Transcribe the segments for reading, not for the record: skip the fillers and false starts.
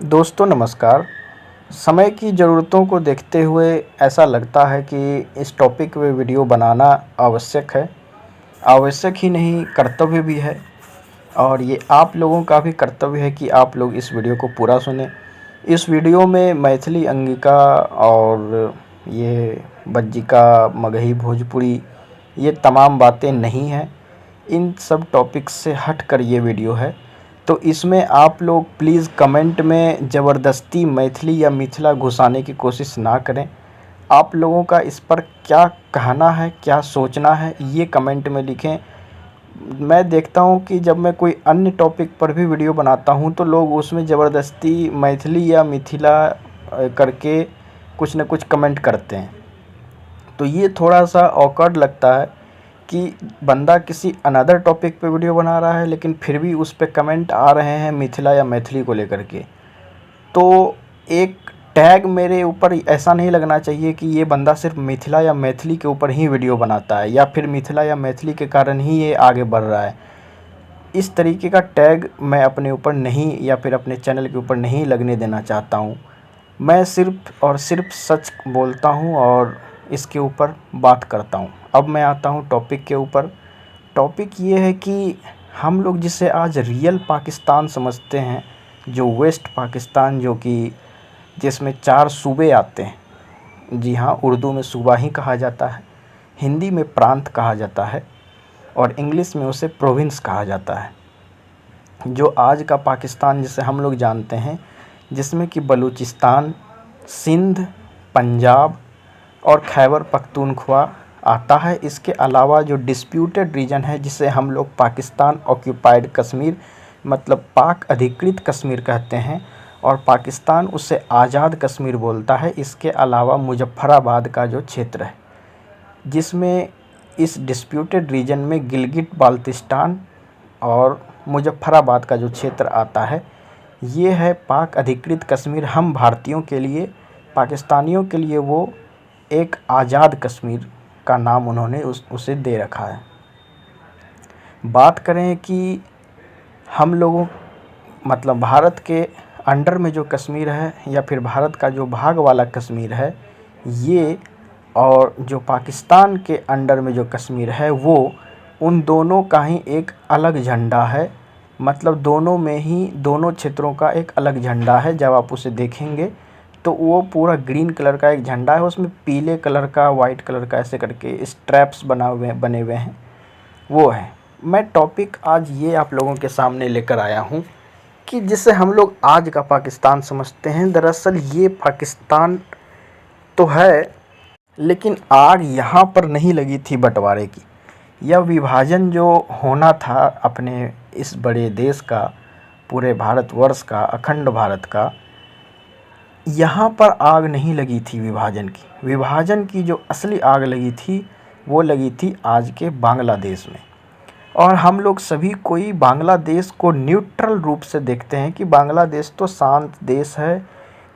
दोस्तों नमस्कार। समय की ज़रूरतों को देखते हुए ऐसा लगता है कि इस टॉपिक पे वीडियो बनाना आवश्यक है। आवश्यक ही नहीं, कर्तव्य भी है। और ये आप लोगों का भी कर्तव्य है कि आप लोग इस वीडियो को पूरा सुनें। इस वीडियो में मैथिली अंगिका और ये बज्जिका, मगही, भोजपुरी, ये तमाम बातें नहीं हैं। इन सब टॉपिक्स से हट कर ये वीडियो है। तो इसमें आप लोग प्लीज़ कमेंट में ज़बरदस्ती मैथिली या मिथिला घुसाने की कोशिश ना करें। आप लोगों का इस पर क्या कहना है, क्या सोचना है, ये कमेंट में लिखें। मैं देखता हूँ कि जब मैं कोई अन्य टॉपिक पर भी वीडियो बनाता हूँ तो लोग उसमें ज़बरदस्ती मैथिली या मिथिला करके कुछ न कुछ कमेंट करते हैं। तो ये थोड़ा सा ऑकवर्ड लगता है कि बंदा किसी अनदर टॉपिक पे वीडियो बना रहा है लेकिन फिर भी उस पे कमेंट आ रहे हैं मिथिला या मैथिली को लेकर के। तो एक टैग मेरे ऊपर ऐसा नहीं लगना चाहिए कि ये बंदा सिर्फ मिथिला या मैथिली के ऊपर ही वीडियो बनाता है या फिर मिथिला या मैथिली के कारण ही ये आगे बढ़ रहा है। इस तरीके का टैग मैं अपने ऊपर नहीं या फिर अपने चैनल के ऊपर नहीं लगने देना चाहता हूँ। मैं सिर्फ़ और सिर्फ सच बोलता हूँ और इसके ऊपर बात करता हूँ। अब मैं आता हूँ टॉपिक के ऊपर। टॉपिक ये है कि हम लोग जिसे आज रियल पाकिस्तान समझते हैं, जो वेस्ट पाकिस्तान, जो कि जिसमें 4 सूबे आते हैं। जी हाँ, उर्दू में सूबा ही कहा जाता है, हिंदी में प्रांत कहा जाता है और इंग्लिश में उसे प्रोविंस कहा जाता है। जो आज का पाकिस्तान जिसे हम लोग जानते हैं, जिसमें कि बलूचिस्तान, सिंध, पंजाब और खैबर पख्तूनख्वा आता है। इसके अलावा जो डिस्प्यूटेड रीजन है जिसे हम लोग पाकिस्तान ऑक्यूपाइड कश्मीर मतलब पाक अधिकृत कश्मीर कहते हैं और पाकिस्तान उसे आज़ाद कश्मीर बोलता है। इसके अलावा मुज़फ़्फ़राबाद का जो क्षेत्र है, जिसमें इस डिस्प्यूटेड रीजन में गिलगिट बाल्टिस्तान और मुज़फ़्फ़राबाद का जो क्षेत्र आता है, ये है पाक अधिकृत कश्मीर। हम भारतीयों के लिए, पाकिस्तानियों के लिए वो एक आज़ाद कश्मीर का नाम उन्होंने उसे दे रखा है। बात करें कि हम लोगों मतलब भारत के अंडर में जो कश्मीर है या फिर भारत का जो भाग वाला कश्मीर है ये, और जो पाकिस्तान के अंडर में जो कश्मीर है वो, उन दोनों का ही एक अलग झंडा है। मतलब दोनों में ही, दोनों क्षेत्रों का एक अलग झंडा है। जब आप उसे देखेंगे तो वो पूरा ग्रीन कलर का एक झंडा है, उसमें पीले कलर का, वाइट कलर का ऐसे करके स्ट्रैप्स बने हुए हैं, वो है। मैं टॉपिक आज ये आप लोगों के सामने लेकर आया हूँ कि जिसे हम लोग आज का पाकिस्तान समझते हैं, दरअसल ये पाकिस्तान तो है लेकिन आग यहाँ पर नहीं लगी थी बंटवारे की। यह विभाजन जो होना था अपने इस बड़े देश का, पूरे भारतवर्ष का, अखंड भारत का, यहाँ पर आग नहीं लगी थी विभाजन की। विभाजन की जो असली आग लगी थी वो लगी थी आज के बांग्लादेश में। और हम लोग सभी कोई बांग्लादेश को न्यूट्रल रूप से देखते हैं कि बांग्लादेश तो शांत देश है,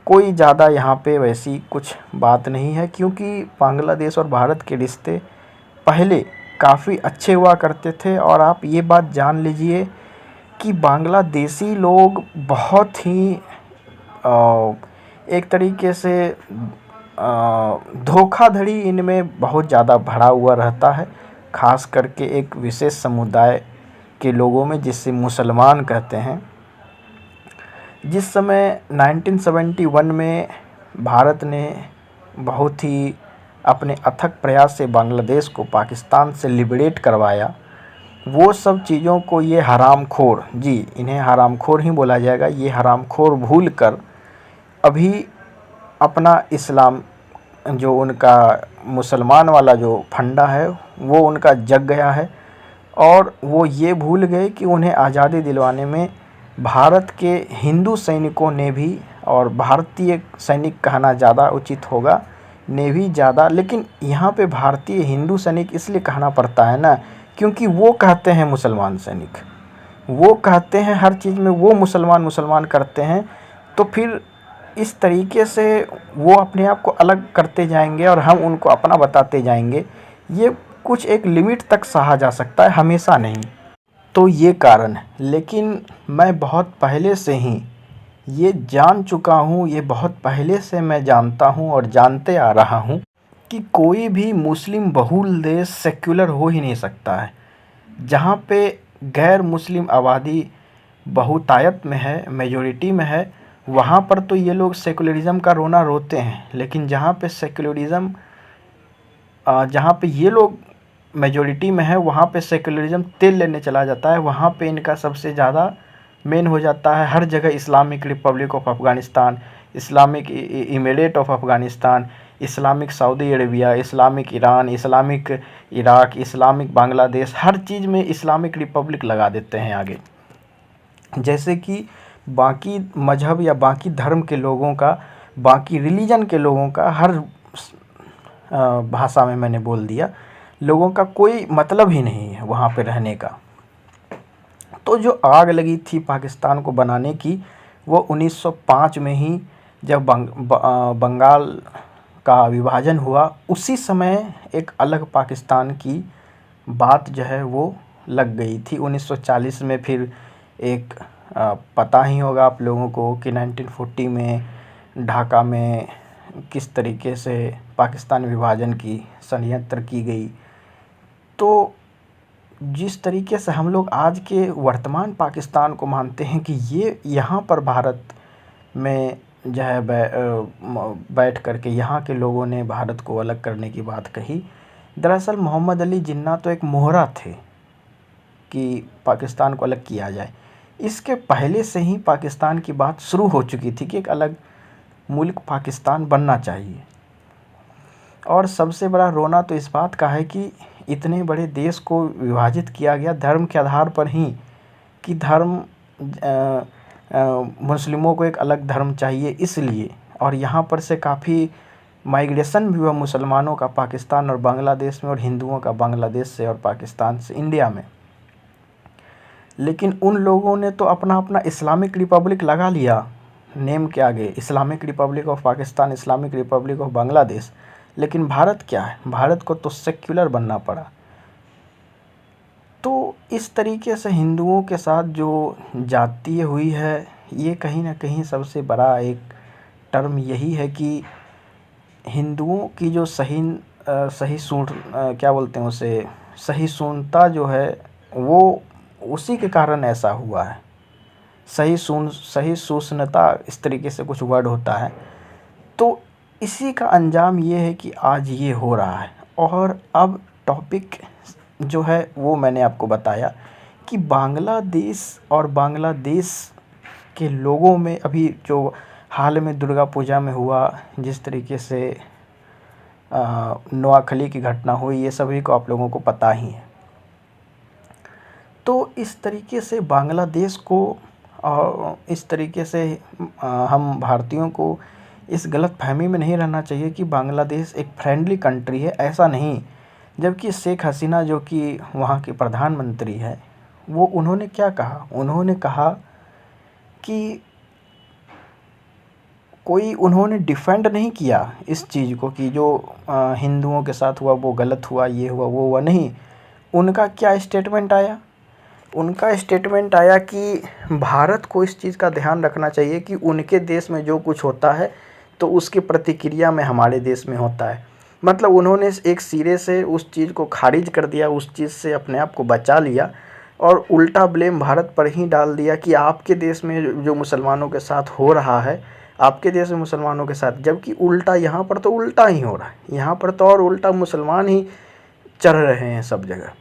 कोई ज़्यादा यहाँ पे वैसी कुछ बात नहीं है, क्योंकि बांग्लादेश और भारत के रिश्ते पहले काफ़ी अच्छे हुआ करते थे। और आप ये बात जान लीजिए कि बांग्लादेशी लोग बहुत ही एक तरीके से धोखाधड़ी इनमें बहुत ज़्यादा भरा हुआ रहता है, ख़ास करके एक विशेष समुदाय के लोगों में जिसे मुसलमान कहते हैं। जिस समय 1971 में भारत ने बहुत ही अपने अथक प्रयास से बांग्लादेश को पाकिस्तान से लिबरेट करवाया, वो सब चीज़ों को ये हरामखोर, जी इन्हें हरामखोर ही बोला जाएगा, ये हरामखोर भूल कर अभी अपना इस्लाम, जो उनका मुसलमान वाला जो फंडा है वो उनका जग गया है। और वो ये भूल गए कि उन्हें आज़ादी दिलवाने में भारत के हिंदू सैनिकों ने भी, और भारतीय सैनिक कहना ज़्यादा उचित होगा, ने भी ज़्यादा, लेकिन यहाँ पे भारतीय हिंदू सैनिक इसलिए कहना पड़ता है ना, क्योंकि वो कहते हैं मुसलमान सैनिक, वो कहते हैं हर चीज़ में वो मुसलमान मुसलमान करते हैं। तो फिर इस तरीके से वो अपने आप को अलग करते जाएंगे और हम उनको अपना बताते जाएंगे। ये कुछ एक लिमिट तक सहा जा सकता है, हमेशा नहीं। तो ये कारण है। लेकिन मैं बहुत पहले से ही ये जान चुका हूँ, ये बहुत पहले से मैं जानता हूँ और जानते आ रहा हूँ कि कोई भी मुस्लिम बहुल देश सेक्युलर हो ही नहीं सकता है। जहाँ पे गैर मुस्लिम आबादी बहुतायत में है, मेजॉरिटी में है, वहाँ पर तो ये लोग सेकुलरिज़म का रोना रोते हैं। लेकिन जहाँ पे सेकुलरिज़म जहाँ पे ये लोग मेजॉरिटी में है, वहाँ पे सेकुलरिज़म तेल लेने चला जाता है। वहाँ पे इनका सबसे ज़्यादा मेन हो जाता है। हर जगह Islamic Republic of Afghanistan, Islamic Emirate of Afghanistan, Islamic Saudi Arabia, Islamic Iran, Islamic Iraq, Islamic Bangladesh, हर चीज़ में इस्लामिक रिपब्लिक लगा देते हैं आगे। जैसे कि बाकी मज़हब या बाकी धर्म के लोगों का, बाकी रिलीजन के लोगों का, हर भाषा में मैंने बोल दिया, लोगों का कोई मतलब ही नहीं है वहाँ पे रहने का। तो जो आग लगी थी पाकिस्तान को बनाने की, वो 1905 में ही जब बंगाल का विभाजन हुआ, उसी समय एक अलग पाकिस्तान की बात जो है वो लग गई थी। 1940 में फिर एक पता ही होगा आप लोगों को कि 1940 में ढाका में किस तरीके से पाकिस्तान विभाजन की षड्यंत्र की गई। तो जिस तरीके से हम लोग आज के वर्तमान पाकिस्तान को मानते हैं कि ये यहाँ पर भारत में जो है बैठ कर के यहाँ के लोगों ने भारत को अलग करने की बात कही। दरअसल मोहम्मद अली जिन्ना तो एक मोहरा थे कि पाकिस्तान को अलग किया जाए। इसके पहले से ही पाकिस्तान की बात शुरू हो चुकी थी कि एक अलग मुल्क पाकिस्तान बनना चाहिए। और सबसे बड़ा रोना तो इस बात का है कि इतने बड़े देश को विभाजित किया गया धर्म के आधार पर ही, कि धर्म मुस्लिमों को एक अलग धर्म चाहिए इसलिए। और यहाँ पर से काफ़ी माइग्रेशन भी हुआ मुसलमानों का पाकिस्तान और बांग्लादेश में, और हिंदुओं का बांग्लादेश से और पाकिस्तान से इंडिया में। लेकिन उन लोगों ने तो अपना अपना इस्लामिक रिपब्लिक लगा लिया नेम के आगे, Islamic Republic of Pakistan, Islamic Republic of Bangladesh. लेकिन भारत क्या है, भारत को तो सेक्युलर बनना पड़ा। तो इस तरीके से हिंदुओं के साथ जो जातीय हुई है, ये कहीं ना कहीं सबसे बड़ा एक टर्म यही है कि हिंदुओं की जो क्या बोलते हैं उसे, सहिष्णुता जो है, वो उसी के कारण ऐसा हुआ है। सहिष्णुता इस तरीके से कुछ वर्ड होता है। तो इसी का अंजाम ये है कि आज ये हो रहा है। और अब टॉपिक जो है वो मैंने आपको बताया कि बांग्लादेश और बांग्लादेश के लोगों में अभी जो हाल में दुर्गा पूजा में हुआ, जिस तरीके से नोआखली की घटना हुई, ये सभी को आप लोगों को पता ही है। तो इस तरीके से बांग्लादेश को और इस तरीके से हम भारतीयों को इस गलत फहमी में नहीं रहना चाहिए कि बांग्लादेश एक फ्रेंडली कंट्री है, ऐसा नहीं। जबकि शेख हसीना जो कि वहाँ की प्रधानमंत्री है, वो उन्होंने क्या कहा, उन्होंने कहा कि उन्होंने डिफेंड नहीं किया इस चीज़ को कि जो हिंदुओं के साथ हुआ वो गलत हुआ, ये हुआ वो हुआ, नहीं। उनका क्या स्टेटमेंट आया, उनका स्टेटमेंट आया कि भारत को इस चीज़ का ध्यान रखना चाहिए कि उनके देश में जो कुछ होता है तो उसकी प्रतिक्रिया में हमारे देश में होता है। मतलब उन्होंने एक सिरे से उस चीज़ को खारिज कर दिया, उस चीज़ से अपने आप को बचा लिया और उल्टा ब्लेम भारत पर ही डाल दिया कि आपके देश में जो मुसलमानों के साथ हो रहा है, आपके देश में मुसलमानों के साथ, जबकि उल्टा यहाँ पर तो उल्टा ही हो रहा है। यहाँ पर तो और उल्टा मुसलमान ही चढ़ रहे हैं सब जगह।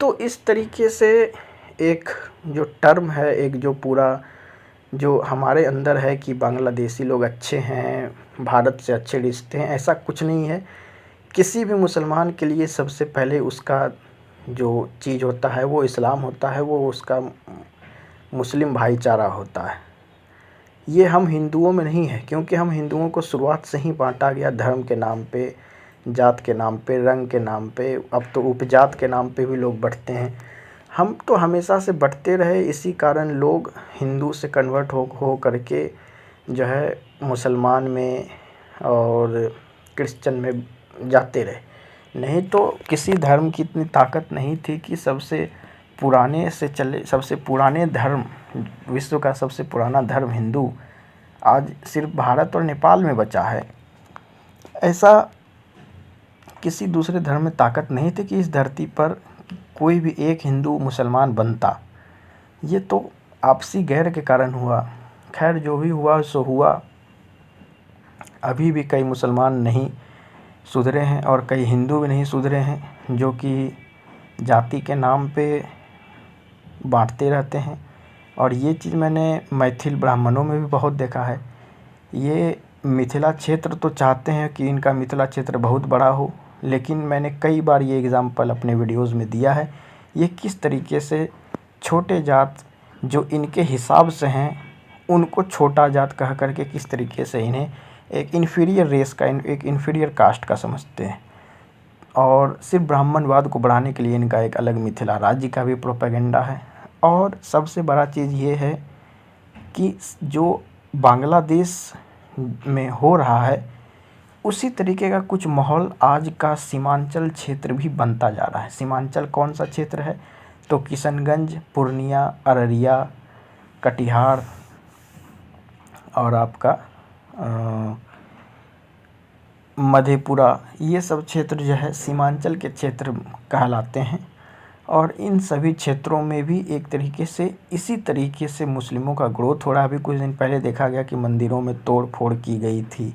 तो इस तरीके से एक जो टर्म है, एक जो पूरा जो हमारे अंदर है कि बांग्लादेशी लोग अच्छे हैं, भारत से अच्छे रिश्ते हैं, ऐसा कुछ नहीं है। किसी भी मुसलमान के लिए सबसे पहले उसका जो चीज़ होता है वो इस्लाम होता है, वो उसका मुस्लिम भाईचारा होता है। ये हम हिंदुओं में नहीं है, क्योंकि हम हिंदुओं को शुरुआत से ही बांटा गया धर्म के नाम पे, जात के नाम पे, रंग के नाम पे, अब तो उपजात के नाम पे भी लोग बँटते हैं। हम तो हमेशा से बँटते रहे, इसी कारण लोग हिंदू से कन्वर्ट हो करके जो है मुसलमान में और क्रिश्चियन में जाते रहे। नहीं तो किसी धर्म की इतनी ताकत नहीं थी कि सबसे पुराने धर्म विश्व का सबसे पुराना धर्म हिंदू आज सिर्फ भारत और नेपाल में बचा है। ऐसा किसी दूसरे धर्म में ताकत नहीं थी कि इस धरती पर कोई भी एक हिंदू मुसलमान बनता। ये तो आपसी गैर के कारण हुआ। खैर जो भी हुआ सो हुआ। अभी भी कई मुसलमान नहीं सुधरे हैं और कई हिंदू भी नहीं सुधरे हैं, जो कि जाति के नाम पे बांटते रहते हैं। और ये चीज़ मैंने मैथिल ब्राह्मणों में भी बहुत देखा है। ये मिथिला क्षेत्र तो चाहते हैं कि इनका मिथिला क्षेत्र बहुत बड़ा हो, लेकिन मैंने कई बार ये एग्ज़ाम्पल अपने वीडियोज़ में दिया है। ये किस तरीके से छोटे जात जो इनके हिसाब से हैं उनको छोटा जात कह करके किस तरीके से इन्हें एक इन्फीरियर रेस का, एक इन्फीरियर कास्ट का समझते हैं। और सिर्फ ब्राह्मणवाद को बढ़ाने के लिए इनका एक अलग मिथिला राज्य का भी प्रोपेगेंडा है। और सबसे बड़ा चीज़ ये है कि जो बांग्लादेश में हो रहा है उसी तरीके का कुछ माहौल आज का सीमांचल क्षेत्र भी बनता जा रहा है। सीमांचल कौन सा क्षेत्र है? तो किशनगंज, पूर्णिया, अररिया, कटिहार और आपका मधेपुरा, ये सब क्षेत्र जो है सीमांचल के क्षेत्र कहलाते हैं। और इन सभी क्षेत्रों में भी एक तरीके से इसी तरीके से मुस्लिमों का ग्रोथ हो रहा है। अभी कुछ दिन पहले देखा गया कि मंदिरों में तोड़ फोड़ की गई थी,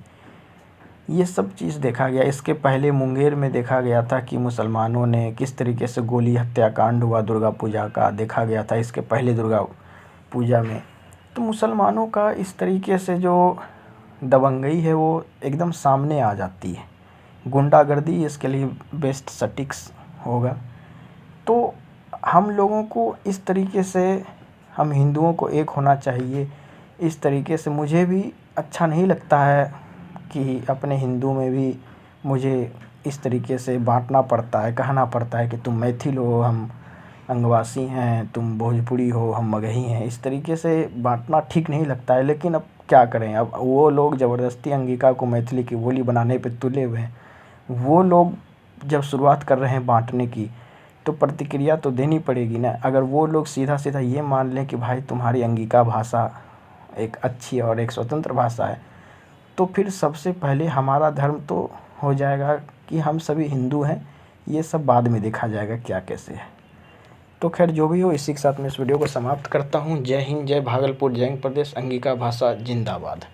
ये सब चीज़ देखा गया। इसके पहले मुंगेर में देखा गया था कि मुसलमानों ने किस तरीके से गोली हत्याकांड हुआ, दुर्गा पूजा का देखा गया था। इसके पहले दुर्गा पूजा में तो मुसलमानों का इस तरीके से जो दबंगई है वो एकदम सामने आ जाती है। गुंडागर्दी इसके लिए बेस्ट सटिक्स होगा। तो हम लोगों को इस तरीके से, हम हिंदुओं को एक होना चाहिए। इस तरीके से मुझे भी अच्छा नहीं लगता है कि अपने हिंदू में भी मुझे इस तरीके से बांटना पड़ता है, कहना पड़ता है कि तुम मैथिल हो, हम अंगवासी हैं, तुम भोजपुरी हो, हम मगही हैं। इस तरीके से बांटना ठीक नहीं लगता है। लेकिन अब क्या करें, अब वो लोग ज़बरदस्ती अंगिका को मैथिली की बोली बनाने पे तुले हुए हैं। वो लोग जब शुरुआत कर रहे हैं बांटने की तो प्रतिक्रिया तो देनी पड़ेगी ना। अगर वो लोग सीधा सीधा ये मान लें कि भाई तुम्हारी अंगिका भाषा एक अच्छी और एक स्वतंत्र भाषा है, तो फिर सबसे पहले हमारा धर्म तो हो जाएगा कि हम सभी हिंदू हैं। ये सब बाद में देखा जाएगा क्या कैसे है। तो खैर जो भी हो, इसी के साथ मैं इस वीडियो को समाप्त करता हूँ। जय हिंद, जय भागलपुर, जय प्रदेश, अंगिका भाषा जिंदाबाद।